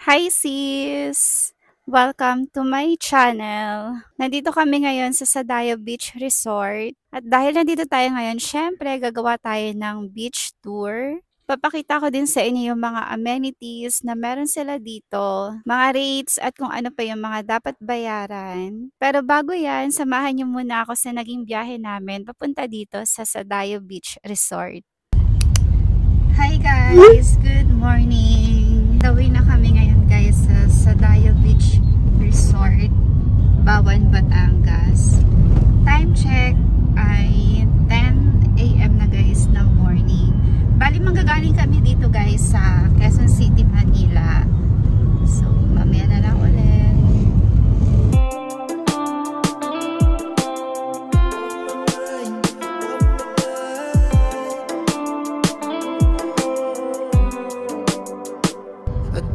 Hi sis! Welcome to my channel. Nandito kami ngayon sa Sadayo Beach Resort. At dahil nandito tayo ngayon, syempre gagawa tayo ng beach tour. Papakita ko din sa inyo yung mga amenities na meron sila dito, mga rates at kung ano pa yung mga dapat bayaran. Pero bago yan, samahan niyo muna ako sa naging biyahe namin papunta dito sa Sadayo Beach Resort. Hi guys! Good morning! Gawin na kami ngayon guys sa Sadayo Beach Resort, Bawan, Batangas. Time check ay 10 AM na guys ng morning. Bali manggagaling kami dito guys sa Quezon City, Manila. So mamaya na lang ulit.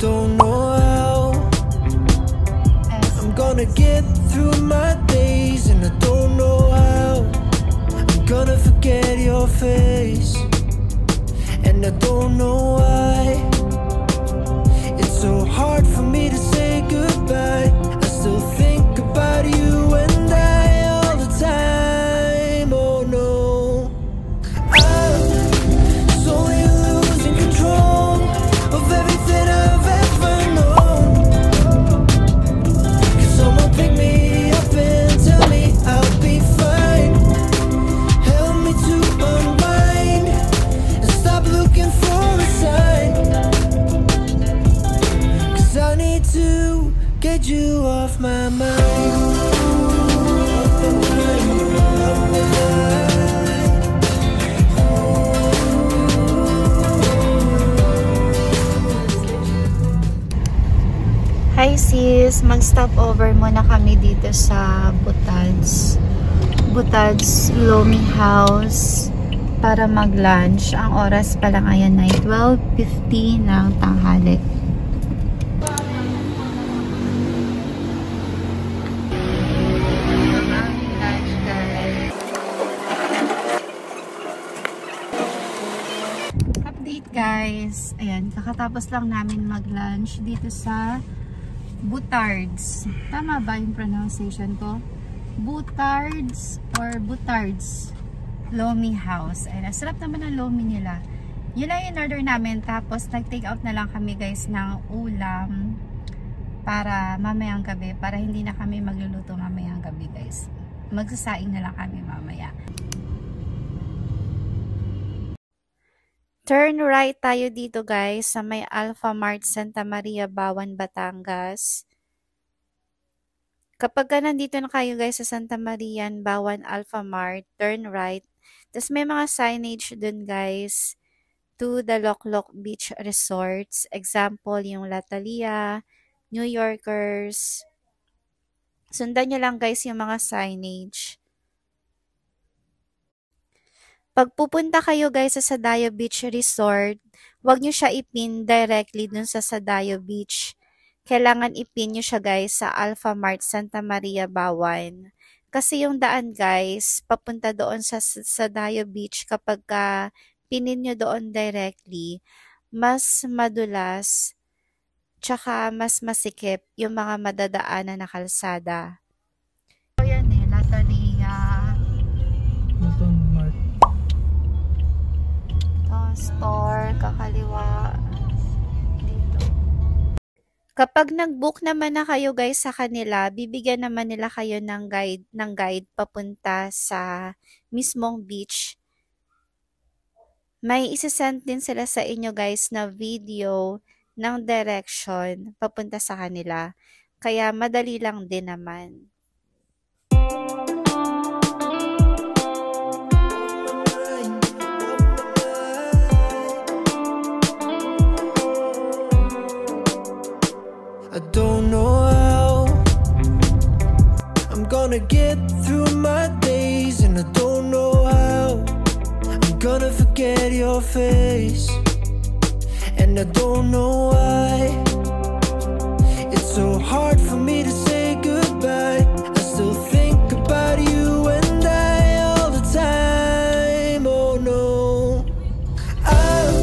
Don't know how I'm gonna get through my days, and I don't know how I'm gonna forget your face, and I don't know why it's so hard for me to say goodbye. I still think about you and I all the time. Oh no, I'm slowly losing control of everything I've ever known. Can someone pick me up and tell me I'll be fine? Help me to unwind and stop looking for a sign, 'cause I need to get you off my mind. Hi sis! Mag-stop over muna kami dito sa Butads Lomi House para mag-lunch. Ang oras pa lang ayan ay 12:50 ng tanghali. Update guys! Ayan, kakatapos lang namin mag-lunch dito sa Butards. Tama ba yung pronunciation ko? Butards or Butards Lomi House. Ay, sarap naman ang lomi nila. Yun lang yung order namin. Tapos nag-take out na lang kami guys ng ulam para mamayang gabi. Para hindi na kami magluluto mamayang gabi guys. Magsasaing na lang kami mamaya. Turn right tayo dito guys sa may Alpha Mart Santa Maria, Bawan, Batangas. Kapag nandito na kayo guys sa Santa Maria, Bawan, Alpha Mart, turn right. Tapos may mga signage dun guys to the Loklok Beach Resorts. Example yung Latalia, New Yorkers. Sundan nyo lang guys yung mga signage. Pag pupunta kayo guys sa Sadayo Beach Resort, huwag nyo siya ipin directly dun sa Sadayo Beach. Kailangan ipin nyo siya guys sa Alpha Mart Santa Maria, Bawan. Kasi yung daan guys, papunta doon sa Sadayo Beach kapag pinin nyo doon directly, mas madulas, tsaka mas masikip yung mga madadaanan na kalsada. So yan Latalia. Store, kakaliwa dito. Kapag nag-book naman na kayo guys sa kanila, bibigyan naman nila kayo ng guide papunta sa mismong beach. May isasend din sila sa inyo guys na video ng direction papunta sa kanila. Kaya madali lang din naman. I don't know how I'm gonna get through my days, and I don't know how I'm gonna forget your face, and I don't know why it's so hard for me to say goodbye. I still think about you and I all the time. Oh no, I'm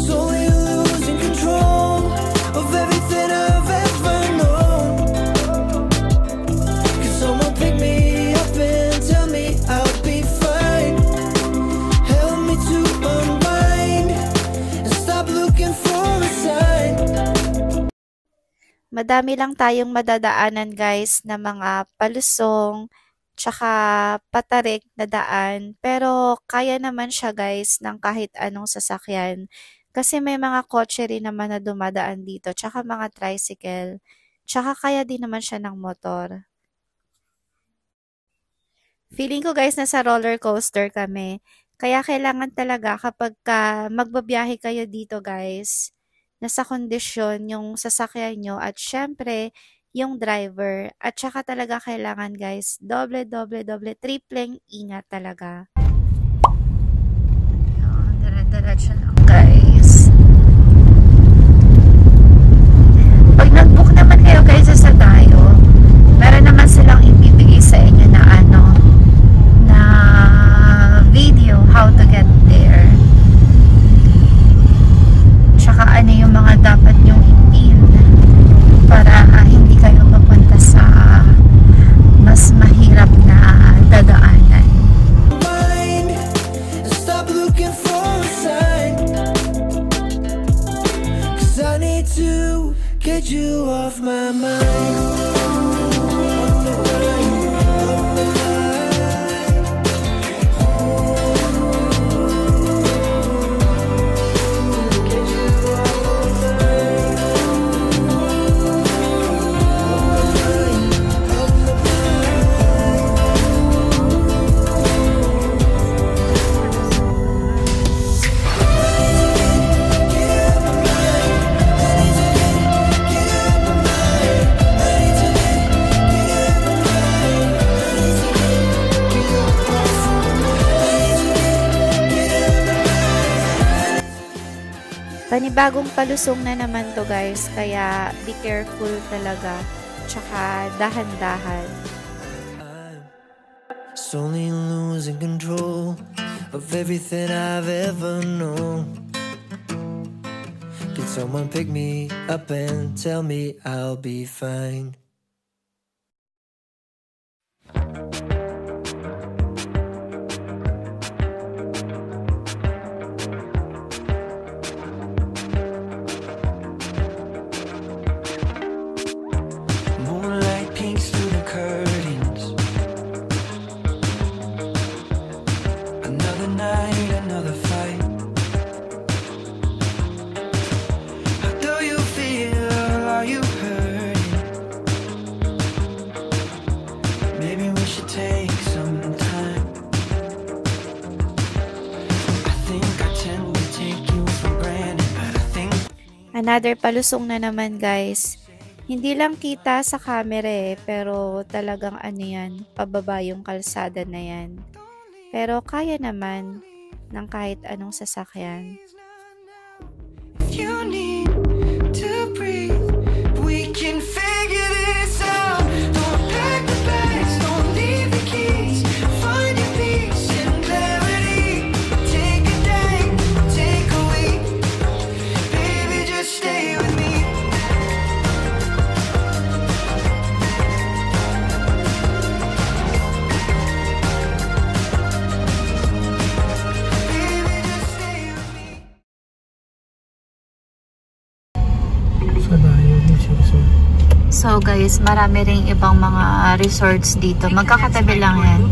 slowly losing control of everything Madami lang tayong madadaanan guys na mga palusong, tsaka patarik na daan. Pero kaya naman siya guys ng kahit anong sasakyan. Kasi may mga kotse rin naman na dumadaan dito, tsaka mga tricycle. Tsaka kaya din naman siya ng motor. Feeling ko guys nasa roller coaster kami. Kaya kailangan talaga kapag magbabiyahe kayo dito guys, nasa kondisyon yung sasakyan nyo at syempre yung driver. At saka talaga kailangan guys, doble, tripleng ingat talaga. Ayan, dire-diretso lang guys. Pag nag-book naman kayo guys sa Dayo, meron naman silang ibibigay sa inyo na video how to get there. Tsaka ano yung mga dapat nyong i-pin para hindi kayo mapunta sa mas mahirap na dadaanan. Stop looking for a sign, 'cause I need to get you off my mind. Panibagong palusong na naman to guys, kaya be careful talaga, tsaka dahan-dahan. I'm slowly losing control of everything I've ever known. Can someone pick me up and tell me I'll be fine? Another palusong na naman guys. Hindi lang kita sa camera pero talagang ano yan, pababa yung kalsada na yan. Pero kaya naman ng kahit anong sasakyan. You need to breathe. We can figure this out. Don't pack the bags, don't leave the keys. Find your peace and clarity. Take a day, take a week. Baby, just stay with me. So guys, marami ring ibang mga resorts dito. Magkakatabi lang yan.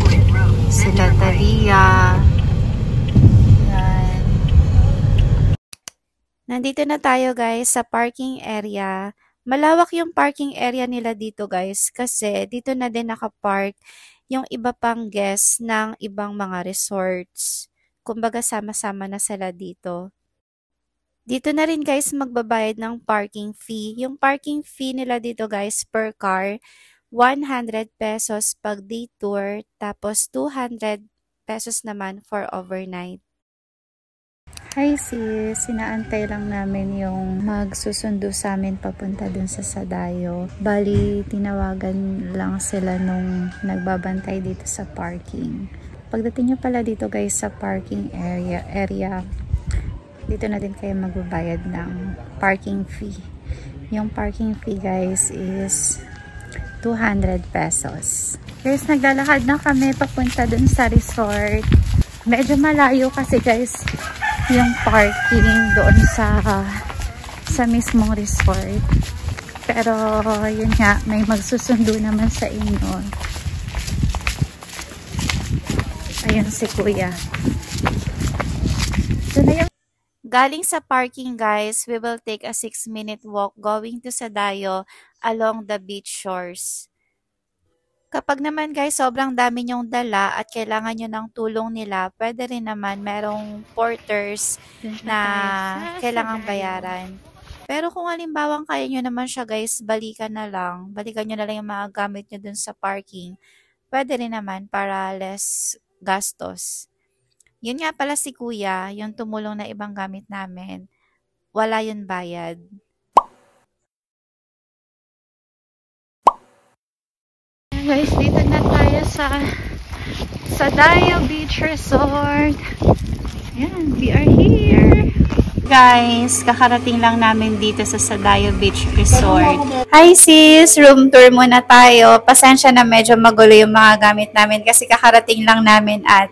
Sila Tavia. Yan. Nandito na tayo guys sa parking area. Malawak yung parking area nila dito guys. Kasi dito na din nakapark yung iba pang guests ng ibang mga resorts. Kumbaga sama-sama na sila dito. Dito na rin guys magbabayad ng parking fee. Yung parking fee nila dito guys per car, 100 pesos pag day tour, tapos 200 pesos naman for overnight. Hi sis, sinaantay lang namin yung magsusundo sa amin papunta dun sa Sadayo. Bali, tinawagan lang sila nung nagbabantay dito sa parking. Pagdating nyo pala dito guys sa parking area, dito na din kayo magbabayad ng parking fee. Yung parking fee guys is 200 pesos. Guys, naglalakad na kami papunta dun sa resort. Medyo malayo kasi guys yung parking doon sa mismong resort. Pero, yun nga, may magsusundo naman sa inyo. Ayun si Kuya. So, na yung galing sa parking, guys, we will take a 6-minute walk going to Sadayo along the beach shores. Kapag naman guys, sobrang dami nyong dala at kailangan nyo ng tulong nila, pwede rin naman merong porters na kailangang bayaran. Pero kung halimbawang kaya nyo naman siya guys, balikan nyo na lang yung mga gamit nyo dun sa parking, pwede rin naman para less gastos. Yun nga pala si Kuya, yung tumulong na ibang gamit namin, wala yun bayad. Guys, dito na tayo sa Sadayo Beach Resort. Ayan, we are here. Guys, kakarating lang namin dito sa Sadayo Beach Resort. Hi sis, room tour muna tayo. Pasensya na medyo magulo yung mga gamit namin kasi kakarating lang namin at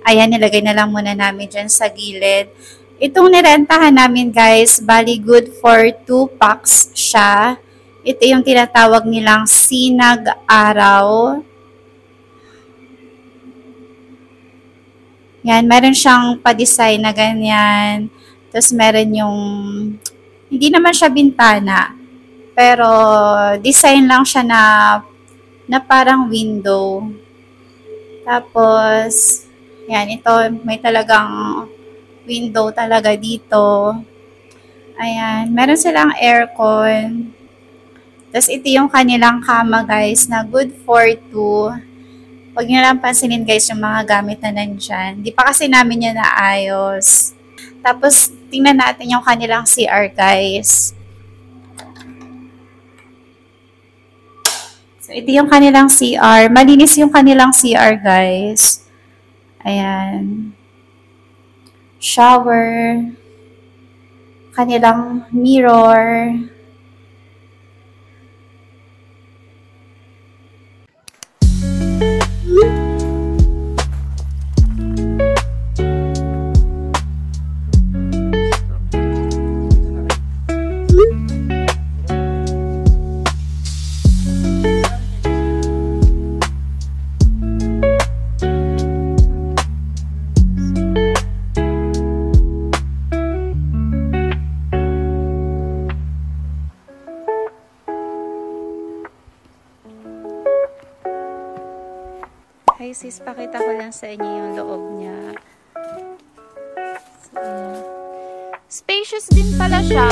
ayan, nilagay na lang muna namin dyan sa gilid. Itong nirentahan namin guys, bali good for 2 packs siya. Ito yung tinatawag nilang Sinag Araw. Yan, meron siyang pa-design na ganyan. Tapos meron yung, hindi naman siya bintana, pero design lang siya na parang window. Tapos, yan, ito, may talagang window talaga dito. Ayan, meron silang aircon. Tapos ito yung kanilang kama guys na good for 2. Huwag nyo lang pansinin guys yung mga gamit na nandyan. Di pa kasi namin yan naayos. Tapos tingnan natin yung kanilang CR guys. So ito yung kanilang CR. Malinis yung kanilang CR guys. Ayan. Shower. Kanilang mirror. Hi sis, pakita ko lang sa inyo yung loob niya. So, spacious din pala siya.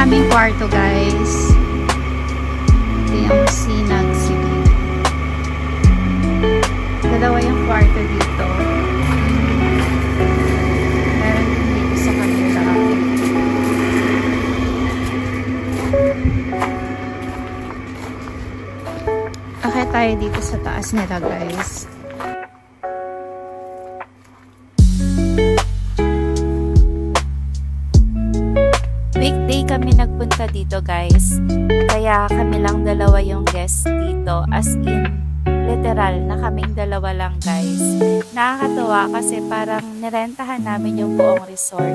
Aming kwarto guys. Ito yung Sinag City. Dalawa yung kwarto dito. Meron din dito sa kanila. Okay tayo dito sa taas nila guys. Weekday kami nagpunta dito guys, kaya kami lang dalawa yung guest dito, as in literal na kaming dalawa lang guys. Nakakatuwa kasi parang nirentahan namin yung buong resort.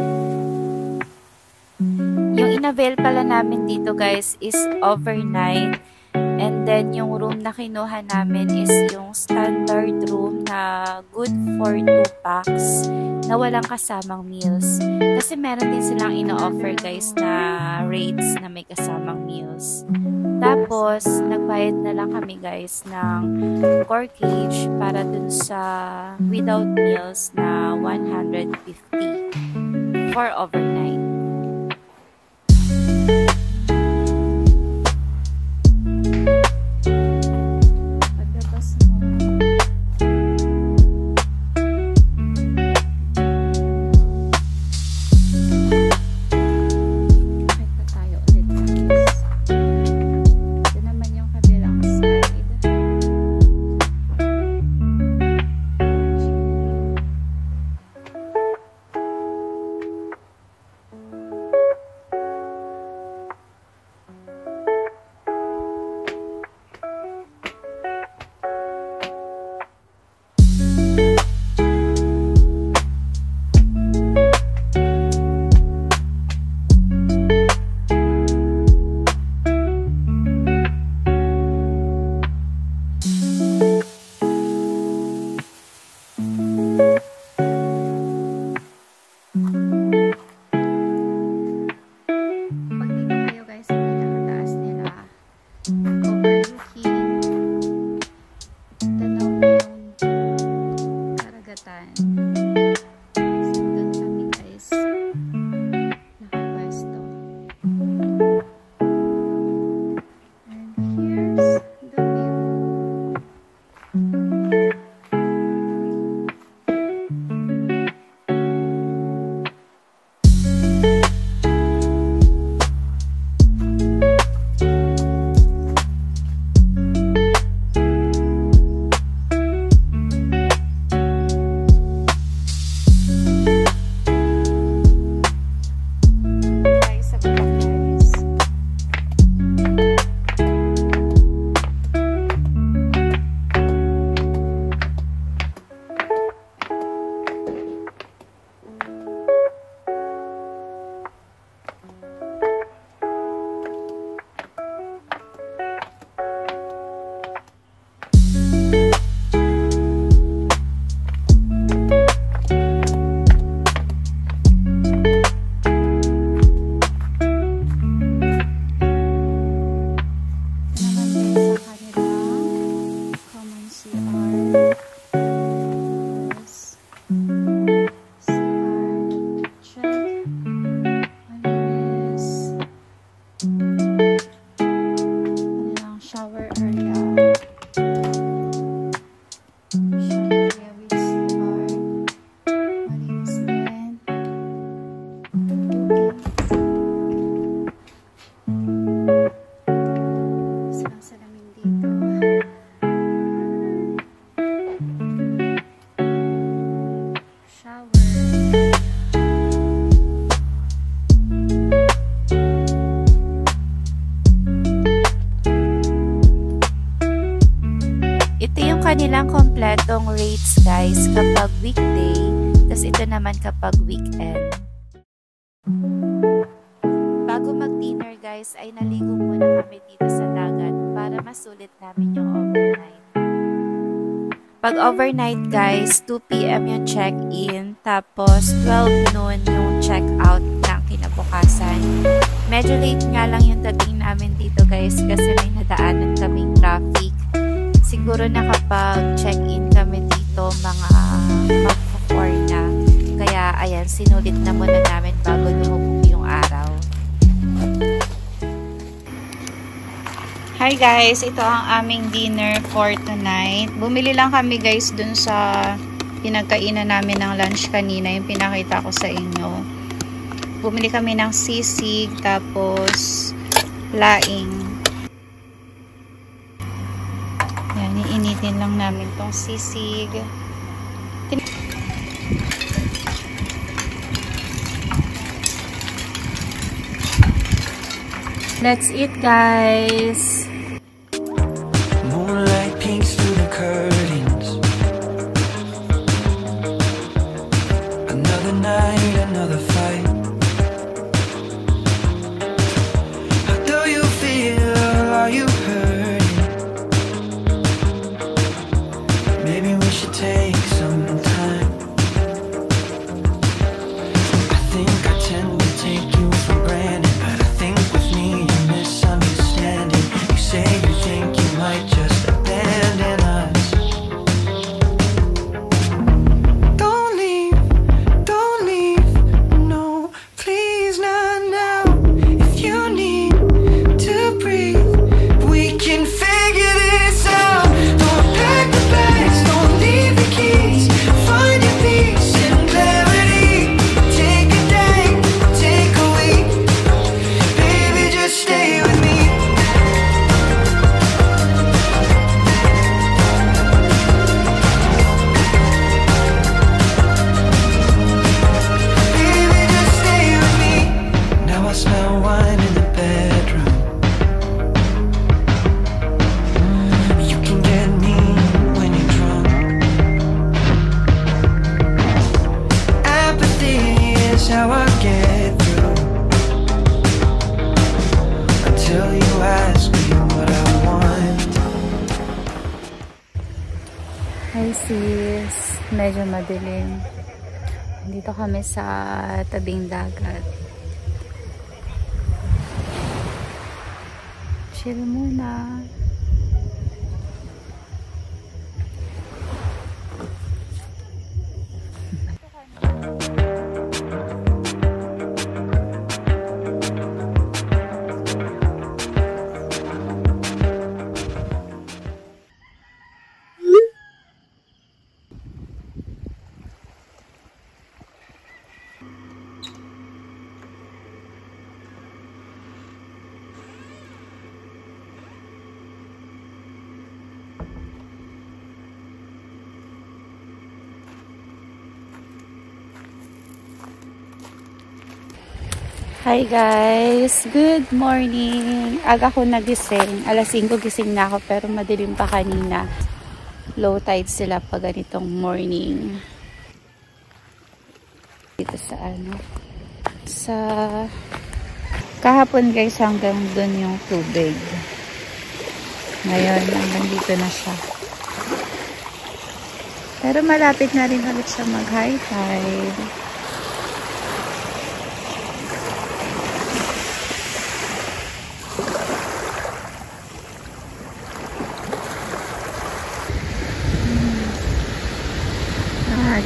Yung inavail pala namin dito guys is overnight, and then yung room na kinuha namin is yung standard room na good for 2 packs na walang kasamang meals. Kasi meron din silang ino-offer guys na rates na may kasamang meals. Tapos, nagbayad na lang kami guys ng corkage para dun sa without meals na 150 for overnight. Kanilang kompletong rates guys kapag weekday, tas ito naman kapag weekend. Bago mag-dinner guys ay naligo muna kami dito sa dagat para masulit namin yung overnight. Pag overnight guys, 2 PM yung check-in, tapos 12 noon yung check-out ng kinabukasan. Medyo late nga lang yung dating namin dito guys kasi may nadaanan kaming traffic. Siguro na kapag check-in kami dito mga mag-4 na. Kaya ayan, sinulit na muna namin bago lumubog yung araw. Hi guys, ito ang aming dinner for tonight. Bumili lang kami guys dun sa pinagkainan namin ng lunch kanina, yung pinakita ko sa inyo. Bumili kami ng sisig, tapos laing. Yan, iinitin lang namin tong sisig. Let's eat, guys. Moonlight peeks through the curtains. Another night, another fight. How do you feel? Are you hurting? Maybe we should take some time. I think I tend to take you for granted, but I think with me you're misunderstanding. You is medyo madilim. Dito kami sa tabing dagat. Chill muna. Hi guys! Good morning! Aga ko nagising. Alas 5 gising na ako pero madilim pa kanina. Low tide sila pag ganitong morning. Dito sa sa kahapon guys hanggang dun yung tubig. Ngayon hanggang dito na siya. Pero malapit na rin ulit siya mag high tide.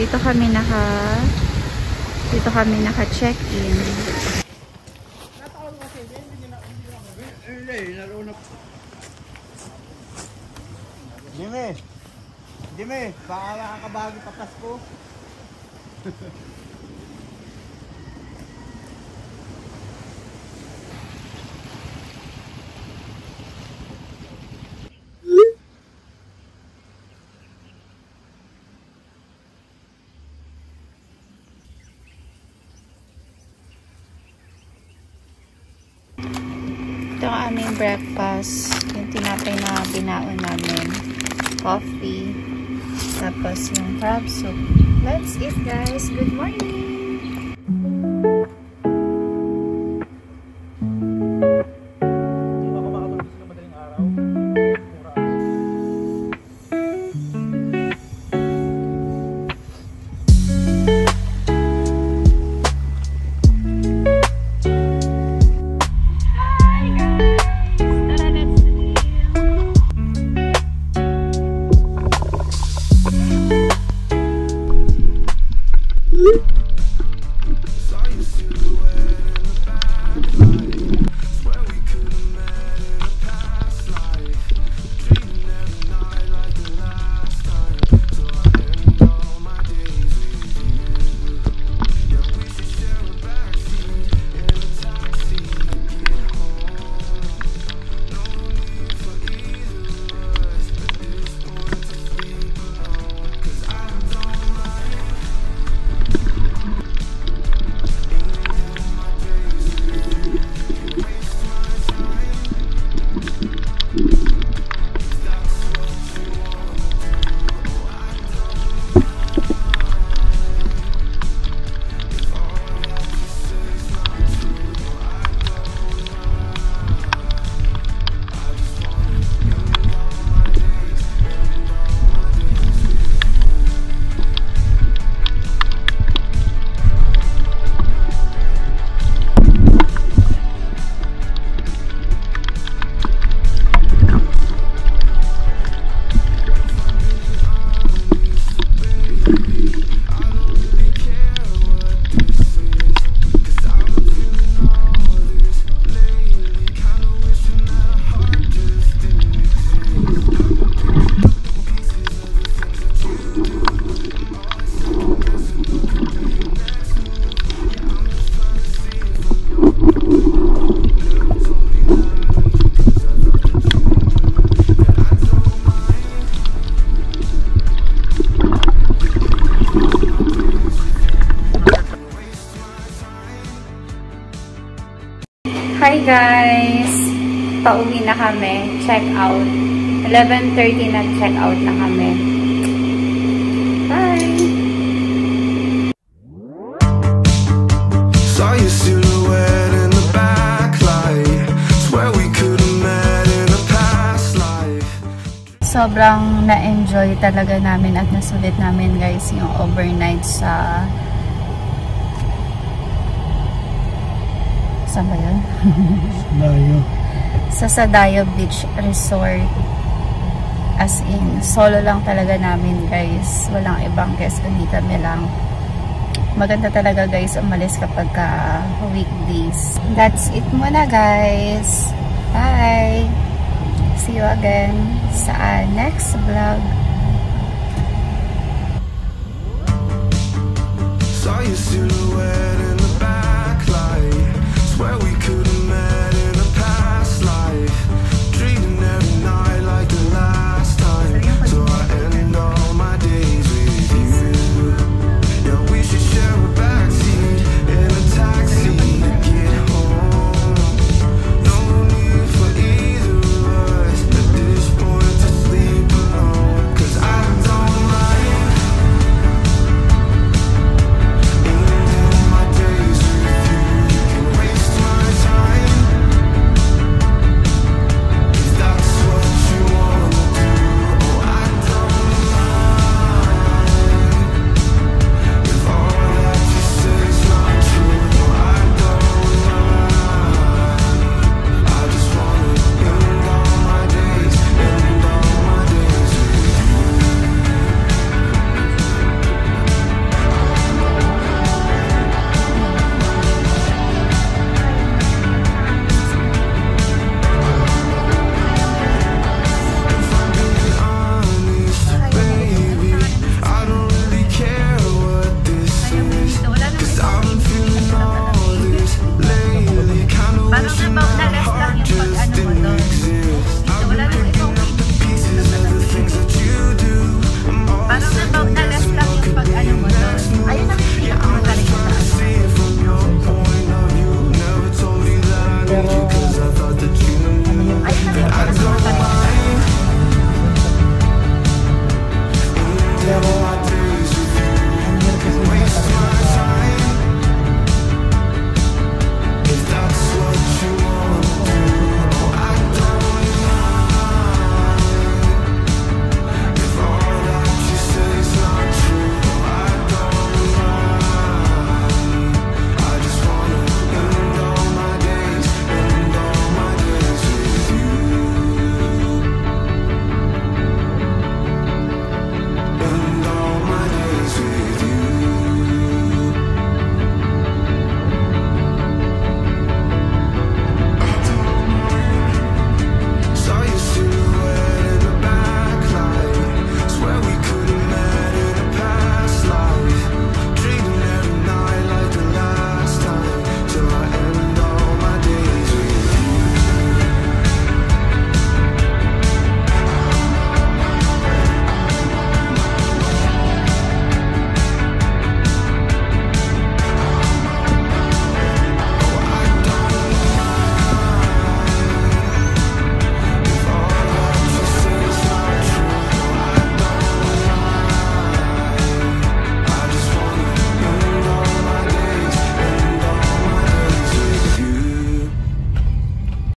Dito kami naka-check-in. Jimmy, baka nakakabagi pa Pasko. Ito ang aming breakfast. Yung tinapay na binaon namin. Coffee. Tapos yung crab soup. Let's eat guys. Good morning! Hi guys! Pauwi na kami. Check out. 11:30 na check out na kami. Bye! Saw your silhouette in the backlight. Swear we could have met in a past life. sobrang na-enjoy talaga namin at nasulit namin guys yung overnight sa saan ba yun? Sa Sadayo Beach Resort. As in, solo lang talaga namin guys. Walang ibang guest, kundi kami lang. Maganda talaga guys umalis kapag weekdays. That's it muna guys. Bye! See you again sa next vlog. Saw your silhouette